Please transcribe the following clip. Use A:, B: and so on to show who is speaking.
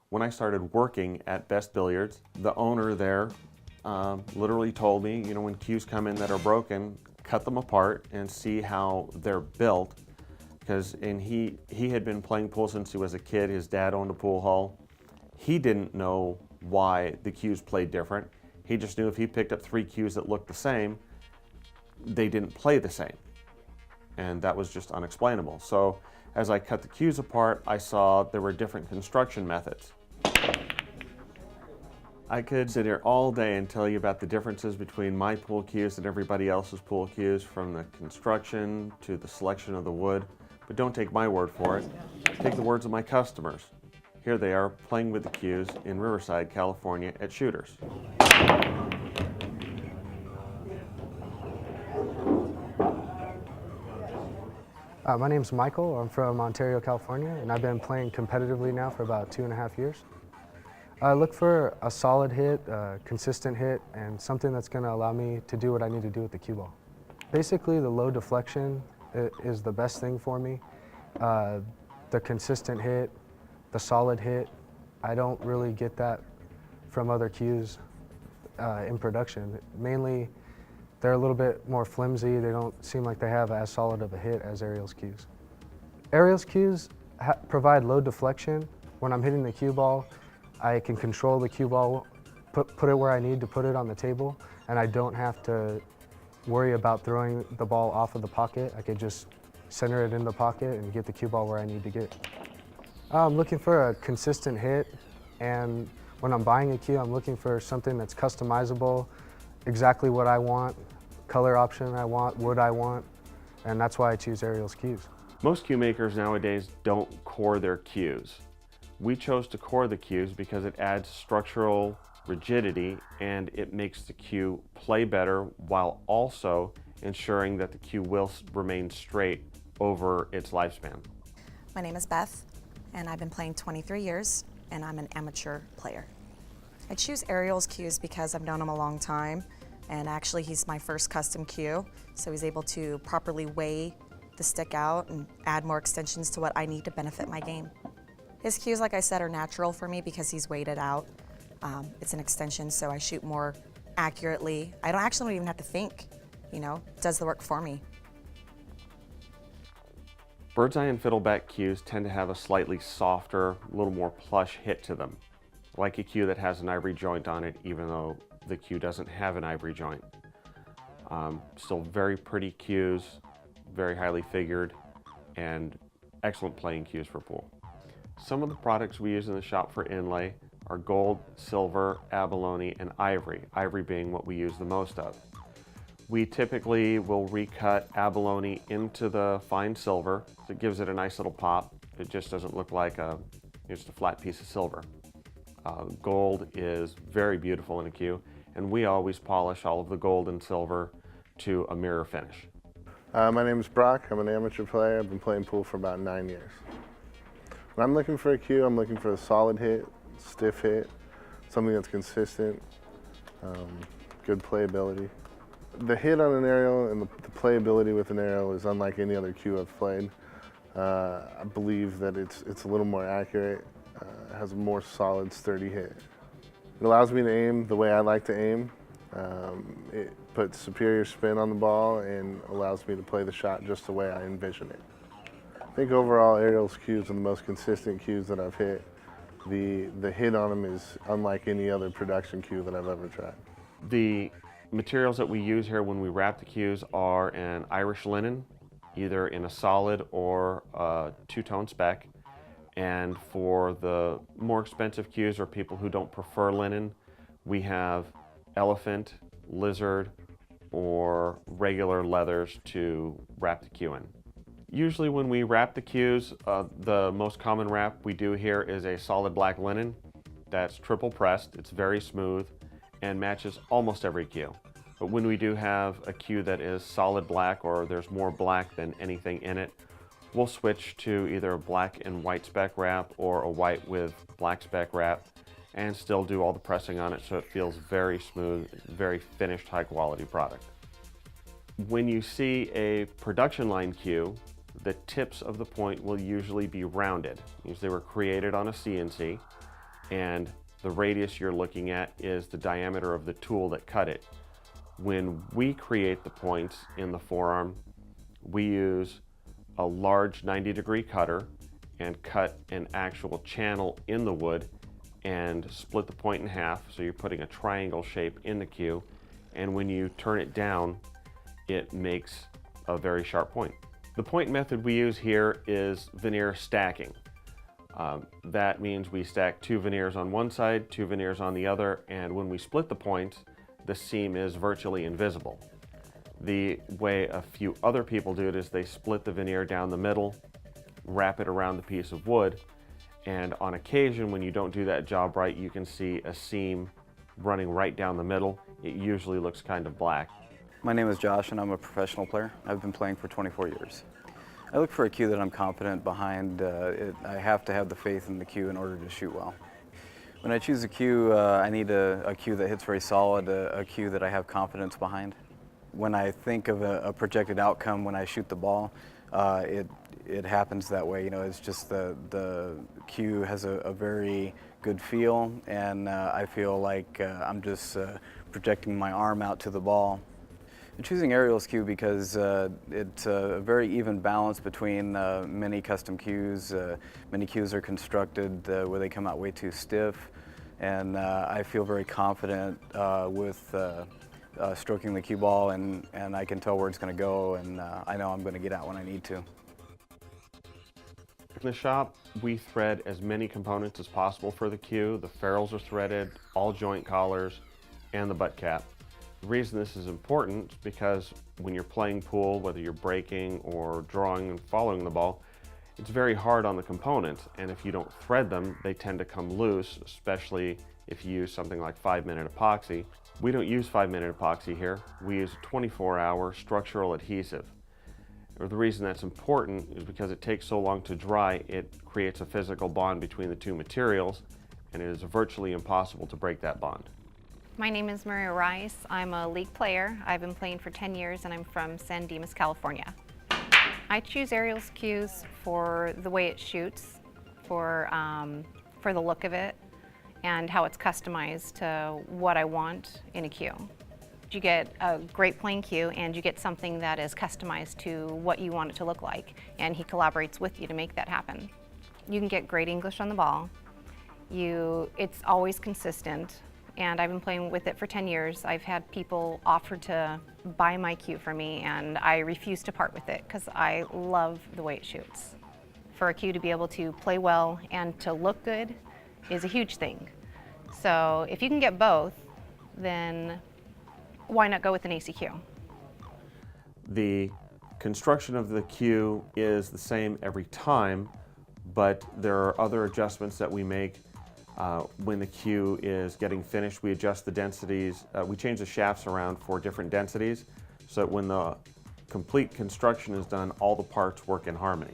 A: When I started working at Best Billiards, the owner there literally told me, you know, when cues come in that are broken, cut them apart and see how they're built. And he had been playing pool since he was a kid. His dad owned a pool hall. He didn't know why the cues played different. He just knew if he picked up 3 cues that looked the same, they didn't play the same. And that was just unexplainable. So as I cut the cues apart, I saw there were different construction methods. I could sit here all day and tell you about the differences between my pool cues and everybody else's pool cues, from the construction to the selection of the wood. But don't take my word for it. Take the words of my customers. Here they are playing with the cues in Riverside, California at Shooters.
B: My name's Michael. I'm from Ontario, California, and I've been playing competitively now for about 2.5 years. I look for a solid hit, a consistent hit, and something that's going to allow me to do what I need to do with the cue ball. Basically, the low deflection is the best thing for me. The consistent hit, the solid hit, I don't really get that from other cues in production. Mainly, they're a little bit more flimsy. They don't seem like they have as solid of a hit as Ariel's cues. Ariel's cues provide low deflection. When I'm hitting the cue ball, I can control the cue ball, put it where I need to put it on the table, and I don't have to worry about throwing the ball off of the pocket. I could just center it in the pocket and get the cue ball where I need to get. I'm looking for a consistent hit, and when I'm buying a cue, I'm looking for something that's customizable, exactly what I want, color option I want, wood I want, and that's why I choose Ariel's cues.
A: Most cue makers nowadays don't core their cues. We chose to core the cues because it adds structural rigidity and it makes the cue play better while also ensuring that the cue will remain straight over its lifespan.
C: My name is Beth, and I've been playing 23 years, and I'm an amateur player. I choose Ariel's cues because I've known him a long time, and actually he's my first custom cue, so he's able to properly weigh the stick out and add more extensions to what I need to benefit my game. His cues, like I said, are natural for me because he's weighted out. It's an extension, so I shoot more accurately. I don't even have to think, you know, it does the work for me.
A: Bird's eye and fiddleback cues tend to have a slightly softer, a little more plush hit to them, like a cue that has an ivory joint on it, even though the cue doesn't have an ivory joint. Still very pretty cues, very highly figured, and excellent playing cues for pool. Some of the products we use in the shop for inlay are gold, silver, abalone, and ivory, ivory being what we use the most of. We typically will recut abalone into the fine silver, so it gives it a nice little pop. It just doesn't look like just a flat piece of silver. Gold is very beautiful in a cue, and we always polish all of the gold and silver to a mirror finish.
D: My name is Brock. I'm an amateur player. I've been playing pool for about 9 years. When I'm looking for a cue, I'm looking for a solid hit, stiff hit, something that's consistent, good playability. The hit on an Ariel and the playability with an Ariel is unlike any other cue I've played. I believe that it's a little more accurate, has a more solid, sturdy hit. It allows me to aim the way I like to aim. It puts superior spin on the ball and allows me to play the shot just the way I envision it. I think overall Ariel's cues are the most consistent cues that I've hit. The hit on them is unlike any other production cue that I've ever tried.
A: The materials that we use here when we wrap the cues are an Irish linen, either in a solid or a two-tone spec. And for the more expensive cues or people who don't prefer linen, we have elephant, lizard, or regular leathers to wrap the cue in. Usually when we wrap the cues, the most common wrap we do here is a solid black linen that's triple pressed. It's very smooth and matches almost every cue. But when we do have a cue that is solid black or there's more black than anything in it, we'll switch to either a black and white spec wrap or a white with black spec wrap and still do all the pressing on it so it feels very smooth, very finished, high quality product. When you see a production line cue, the tips of the point will usually be rounded. Usually they were created on a CNC, and the radius you're looking at is the diameter of the tool that cut it. When we create the points in the forearm, we use a large 90-degree cutter and cut an actual channel in the wood and split the point in half, so you're putting a triangle shape in the cue, and when you turn it down, it makes a very sharp point. The point method we use here is veneer stacking. That means we stack 2 veneers on one side, 2 veneers on the other, and when we split the points, the seam is virtually invisible. The way a few other people do it is they split the veneer down the middle, wrap it around the piece of wood, and on occasion when you don't do that job right, you can see a seam running right down the middle. It usually looks kind of black.
E: My name is Josh and I'm a professional player. I've been playing for 24 years. I look for a cue that I'm confident behind. I have to have the faith in the cue in order to shoot well. When I choose a cue, I need a cue that hits very solid, a cue that I have confidence behind. When I think of a projected outcome when I shoot the ball, it happens that way. You know, it's just the cue has a very good feel, and I feel like I'm just projecting my arm out to the ball. I'm choosing Ariel's cue because it's a very even balance between many custom cues. Many cues are constructed where they come out way too stiff, and I feel very confident with stroking the cue ball, and I can tell where it's going to go, and I know I'm going to get out when I need to.
A: In the shop, we thread as many components as possible for the cue. The ferrules are threaded, all joint collars, and the butt cap. The reason this is important is because when you're playing pool, whether you're breaking or drawing and following the ball, it's very hard on the components, and if you don't thread them, they tend to come loose, especially if you use something like 5-minute epoxy. We don't use 5-minute epoxy here. We use 24-hour structural adhesive. The reason that's important is because it takes so long to dry, it creates a physical bond between the two materials, and it is virtually impossible to break that bond.
F: My name is Maria Rice. I'm a league player. I've been playing for 10 years and I'm from San Dimas, California. I choose Ariel's cues for the way it shoots, for the look of it, and how it's customized to what I want in a cue. You get a great playing cue and you get something that is customized to what you want it to look like, and he collaborates with you to make that happen. You can get great English on the ball. It's always consistent, and I've been playing with it for 10 years. I've had people offer to buy my cue for me, and I refuse to part with it because I love the way it shoots. For a cue to be able to play well and to look good is a huge thing. So if you can get both, then why not go with an ACQ?
A: The construction of the cue is the same every time, but there are other adjustments that we make. When the cue is getting finished, we adjust the densities. We change the shafts around for different densities so that when the complete construction is done, all the parts work in harmony.